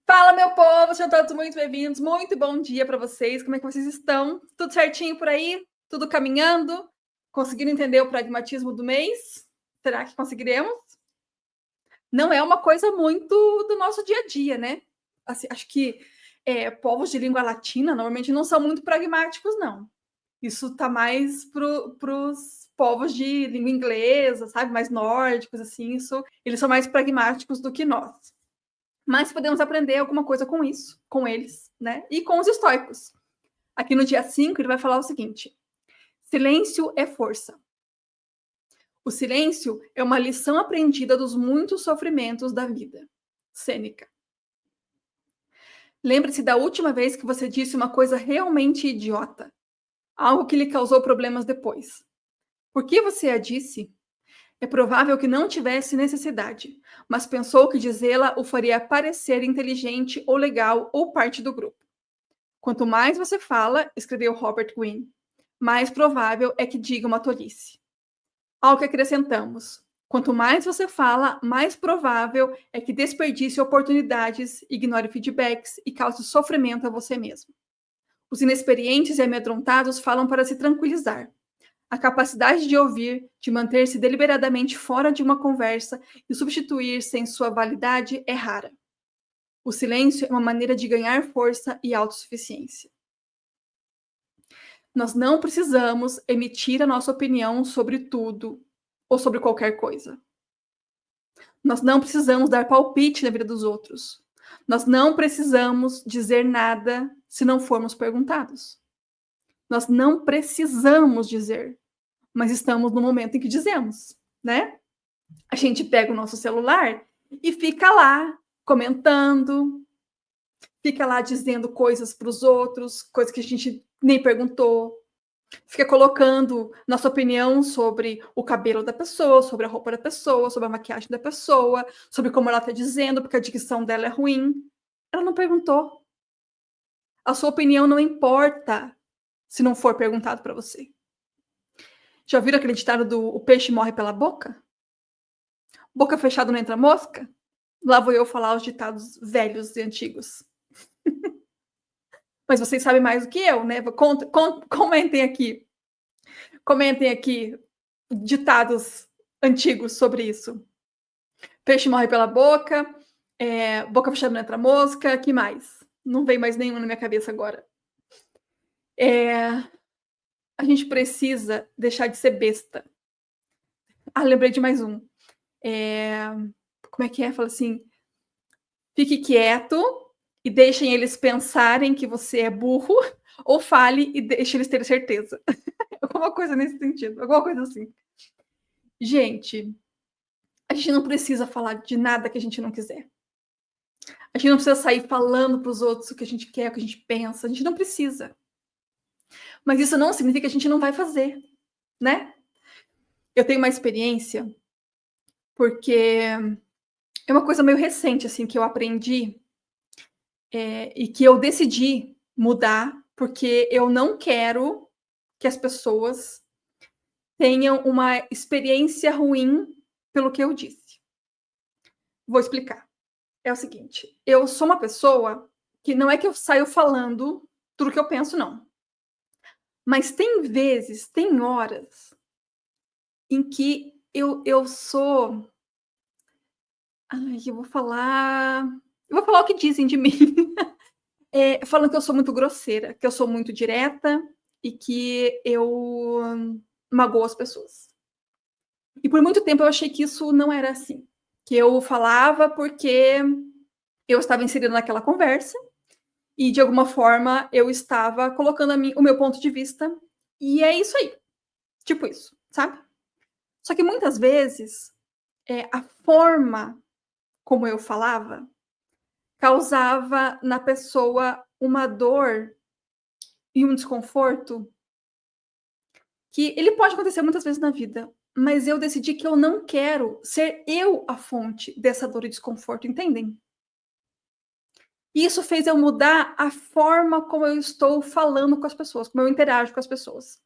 Fala, meu povo, sejam todos muito bem-vindos. Muito bom dia para vocês. Como é que vocês estão? Tudo certinho por aí? Tudo caminhando? Conseguindo entender o pragmatismo do mês? Será que conseguiremos? Não é uma coisa muito do nosso dia a dia, né? Assim, acho que povos de língua latina normalmente não são muito pragmáticos, não. Isso está mais para os povos de língua inglesa, sabe? Mais nórdicos, assim. Eles são mais pragmáticos do que nós. Mas podemos aprender alguma coisa com isso, com eles, né? E com os estoicos. Aqui no dia 5, ele vai falar o seguinte: silêncio é força. O silêncio é uma lição aprendida dos muitos sofrimentos da vida. Sêneca. Lembre-se da última vez que você disse uma coisa realmente idiota, algo que lhe causou problemas depois. Por que você a disse? É provável que não tivesse necessidade, mas pensou que dizê-la o faria parecer inteligente ou legal ou parte do grupo. Quanto mais você fala, escreveu Robert Greene, mais provável é que diga uma tolice. Ao que acrescentamos, quanto mais você fala, mais provável é que desperdice oportunidades, ignore feedbacks e cause sofrimento a você mesmo. Os inexperientes e amedrontados falam para se tranquilizar. A capacidade de ouvir, de manter-se deliberadamente fora de uma conversa e substituir-se em sua validade é rara. O silêncio é uma maneira de ganhar força e autossuficiência. Nós não precisamos emitir a nossa opinião sobre tudo ou sobre qualquer coisa. Nós não precisamos dar palpite na vida dos outros. Nós não precisamos dizer nada se não formos perguntados. Nós não precisamos dizer, mas estamos no momento em que dizemos, né? A gente pega o nosso celular e fica lá comentando, fica lá dizendo coisas para os outros, coisas que a gente nem perguntou, fica colocando nossa opinião sobre o cabelo da pessoa, sobre a roupa da pessoa, sobre a maquiagem da pessoa, sobre como ela está dizendo, porque a dicção dela é ruim. Ela não perguntou. A sua opinião não importa se não for perguntado para você. Já ouviram aquele ditado do o peixe morre pela boca? Boca fechada não entra mosca? Lá vou eu falar os ditados velhos e antigos. Mas vocês sabem mais do que eu, né? Comentem aqui. Comentem aqui ditados antigos sobre isso. Peixe morre pela boca, boca fechada não entra mosca, que mais? Não vem mais nenhum na minha cabeça agora. A gente precisa deixar de ser besta. Lembrei de mais um. Como é que é? Fala assim, fique quieto e deixem eles pensarem que você é burro, ou fale e deixe eles terem certeza. Alguma coisa nesse sentido, alguma coisa assim. Gente, a gente não precisa falar de nada que a gente não quiser. A gente não precisa sair falando para os outros o que a gente quer, o que a gente pensa. A gente não precisa. Mas isso não significa que a gente não vai fazer, né? Eu tenho uma experiência, porque é uma coisa meio recente, assim, que eu aprendi e que eu decidi mudar, porque eu não quero que as pessoas tenham uma experiência ruim pelo que eu disse. Vou explicar. É o seguinte, eu sou uma pessoa que não é que eu saio falando tudo que eu penso, não. Mas tem vezes, tem horas em que eu sou. Ai, eu vou falar o que dizem de mim. Falam que eu sou muito grosseira, que eu sou muito direta e que eu magoo as pessoas. E por muito tempo eu achei que isso não era assim. Que eu falava porque eu estava inserida naquela conversa e, de alguma forma, eu estava colocando o meu ponto de vista. E é isso aí. Tipo isso, sabe? Só que muitas vezes a forma como eu falava causava na pessoa uma dor e um desconforto que ele pode acontecer muitas vezes na vida, mas eu decidi que eu não quero ser eu a fonte dessa dor e desconforto, entendem? E isso fez eu mudar a forma como eu estou falando com as pessoas, como eu interajo com as pessoas.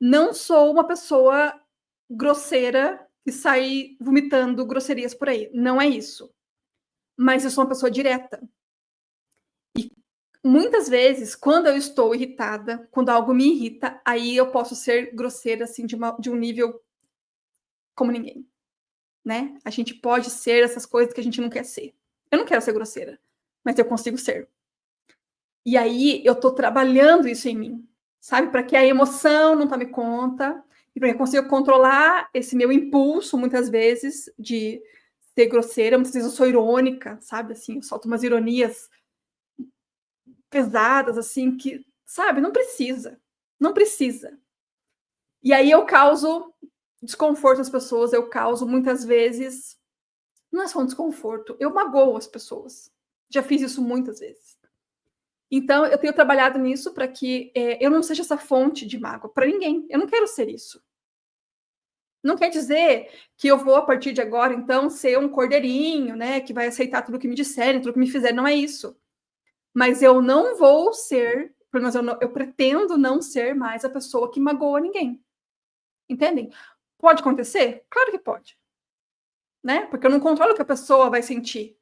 Não sou uma pessoa grosseira que sai vomitando grosserias por aí. Não é isso. Mas eu sou uma pessoa direta. muitas vezes, quando eu estou irritada, quando algo me irrita, aí eu posso ser grosseira, assim, de um nível como ninguém, né. A gente pode ser essas coisas que a gente não quer ser. Eu não quero ser grosseira, mas eu consigo ser. E aí eu tô trabalhando isso em mim, sabe, para que a emoção não tome conta, e para que eu consiga controlar esse meu impulso, muitas vezes, de ser grosseira. Muitas vezes eu sou irônica, sabe, assim, eu solto umas ironias pesadas, assim, que, sabe, não precisa, não precisa. E aí eu causo desconforto às pessoas, eu causo muitas vezes, não é só um desconforto, eu magoo as pessoas. Já fiz isso muitas vezes. Então eu tenho trabalhado nisso para que, eu não seja essa fonte de mágoa para ninguém. Eu não quero ser isso. Não quer dizer que eu vou, a partir de agora, então, ser um cordeirinho, né, que vai aceitar tudo que me disserem, tudo que me fizerem, não é isso. Mas eu não vou ser, pelo menos eu pretendo não ser mais a pessoa que magoa ninguém, entendem? Pode acontecer? Claro que pode, né, porque eu não controlo o que a pessoa vai sentir,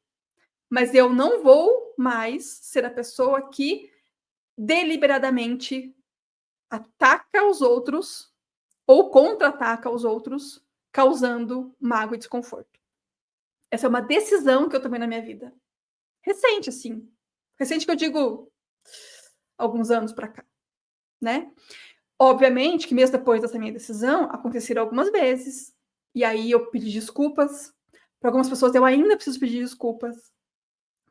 mas eu não vou mais ser a pessoa que deliberadamente ataca os outros ou contra-ataca os outros, causando mágoa e desconforto. Essa é uma decisão que eu tomei na minha vida. Recente, assim. Recente que eu digo alguns anos para cá, né. Obviamente que mesmo depois dessa minha decisão, aconteceram algumas vezes, e aí eu pedi desculpas. Para algumas pessoas eu ainda preciso pedir desculpas,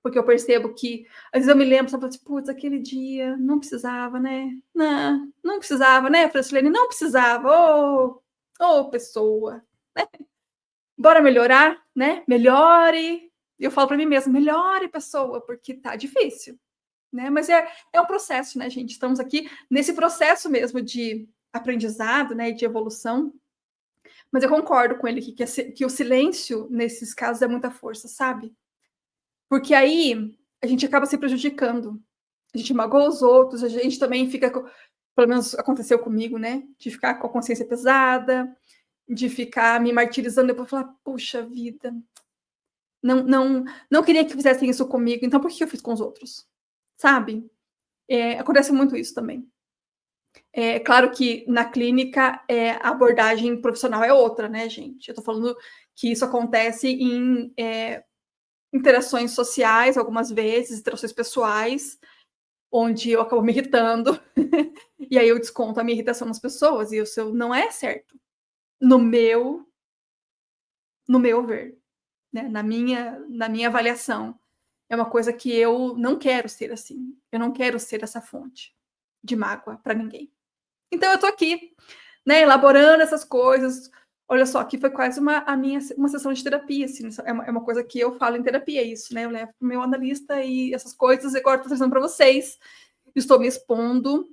porque eu percebo que às vezes eu me lembro, sabe, assim: "Putz, aquele dia não precisava, né. Não precisava, né, Francilene, não precisava. Ô pessoa, né. Bora melhorar, né, melhore". Eu falo para mim mesma: "Melhore pessoa, porque tá difícil", né. Mas é um processo, né, gente. Estamos aqui nesse processo mesmo de aprendizado, né, de evolução. Mas eu concordo com ele que o silêncio, nesses casos, é muita força, sabe. Porque aí a gente acaba se prejudicando. A gente magoa os outros, a gente também fica co pelo menos aconteceu comigo, né, de ficar com a consciência pesada, de ficar me martirizando, depois falar: "Puxa vida, não queria que fizessem isso comigo, então por que eu fiz com os outros?", sabe. Acontece muito isso também. É claro que na clínica, a abordagem profissional é outra, né, gente. Eu tô falando que isso acontece em, interações sociais, algumas vezes, interações pessoais, onde eu acabo me irritando, e aí eu desconto a minha irritação nas pessoas, e isso não é certo, no meu no meu ver, né, na minha avaliação. É uma coisa que eu não quero ser assim, eu não quero ser essa fonte de mágoa para ninguém. Então eu tô aqui, né, elaborando essas coisas. Olha só, aqui foi quase uma sessão de terapia, assim, é uma coisa que eu falo em terapia, isso, né, eu levo para o meu analista e essas coisas, e agora estou trazendo para vocês. Estou me expondo,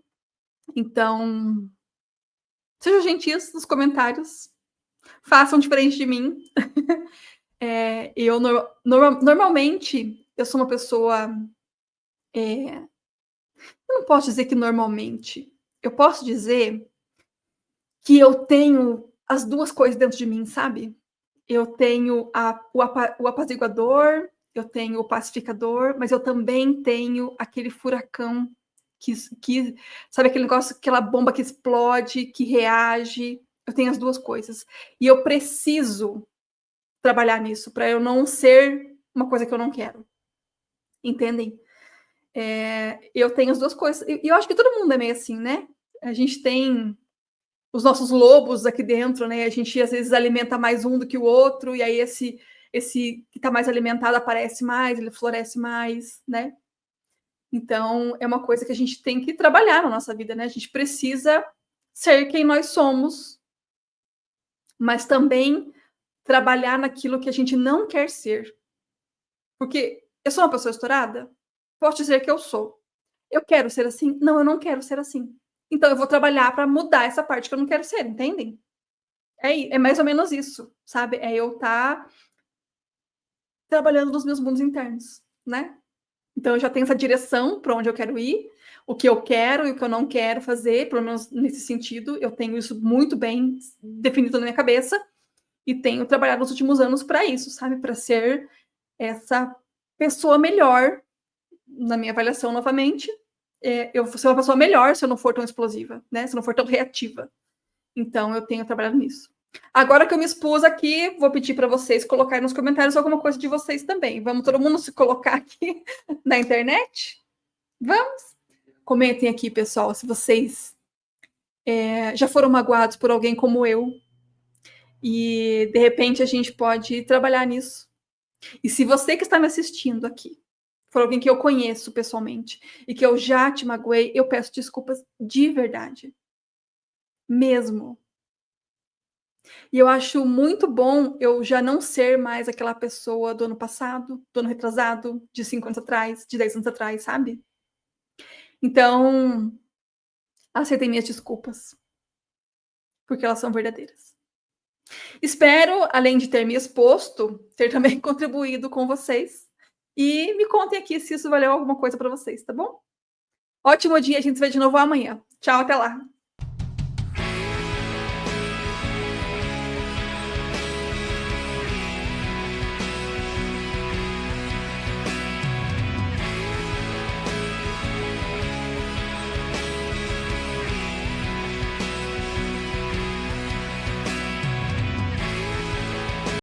então sejam gentis nos comentários, façam diferente de mim. Eu normalmente, eu sou uma pessoa, eu não posso dizer que normalmente, eu posso dizer que eu tenho as 2 coisas dentro de mim, sabe. Eu tenho o apaziguador, eu tenho o pacificador, mas eu também tenho aquele furacão que sabe, aquele negócio, aquela bomba que explode, que reage. Eu tenho as 2 coisas. E eu preciso trabalhar nisso, para eu não ser uma coisa que eu não quero, entendem? Eu tenho as 2 coisas, e eu acho que todo mundo é meio assim, né. A gente tem os nossos lobos aqui dentro, né, a gente às vezes alimenta mais um do que o outro, e aí esse que está mais alimentado aparece mais, ele floresce mais, né. Então é uma coisa que a gente tem que trabalhar na nossa vida, né, a gente precisa ser quem nós somos, mas também trabalhar naquilo que a gente não quer ser. Porque eu sou uma pessoa estourada? Posso dizer que eu sou. Eu quero ser assim? Não, eu não quero ser assim. Então eu vou trabalhar para mudar essa parte que eu não quero ser, entendem? É mais ou menos isso, sabe, é eu estar trabalhando nos meus mundos internos, né. Então eu já tenho essa direção para onde eu quero ir, o que eu quero e o que eu não quero fazer, pelo menos nesse sentido, eu tenho isso muito bem definido na minha cabeça, e tenho trabalhado nos últimos anos para isso, sabe, para ser essa pessoa melhor na minha avaliação novamente, eu vou ser uma pessoa melhor se eu não for tão explosiva, né? Se eu não for tão reativa. Então, eu tenho trabalhado nisso. Agora que eu me expus aqui, vou pedir para vocês colocarem nos comentários alguma coisa de vocês também. Vamos todo mundo se colocar aqui na internet? Vamos? Comentem aqui, pessoal, se vocês já foram magoados por alguém como eu. E, de repente, a gente pode trabalhar nisso. E se você que está me assistindo aqui for alguém que eu conheço pessoalmente e que eu já te magoei, eu peço desculpas de verdade. Mesmo. E eu acho muito bom eu já não ser mais aquela pessoa do ano passado, do ano retrasado, de 5 anos atrás, de 10 anos atrás, sabe? Então, aceitem minhas desculpas, porque elas são verdadeiras. Espero, além de ter me exposto, ter também contribuído com vocês. E me contem aqui se isso valeu alguma coisa para vocês, tá bom? Ótimo dia, a gente se vê de novo amanhã. Tchau, até lá.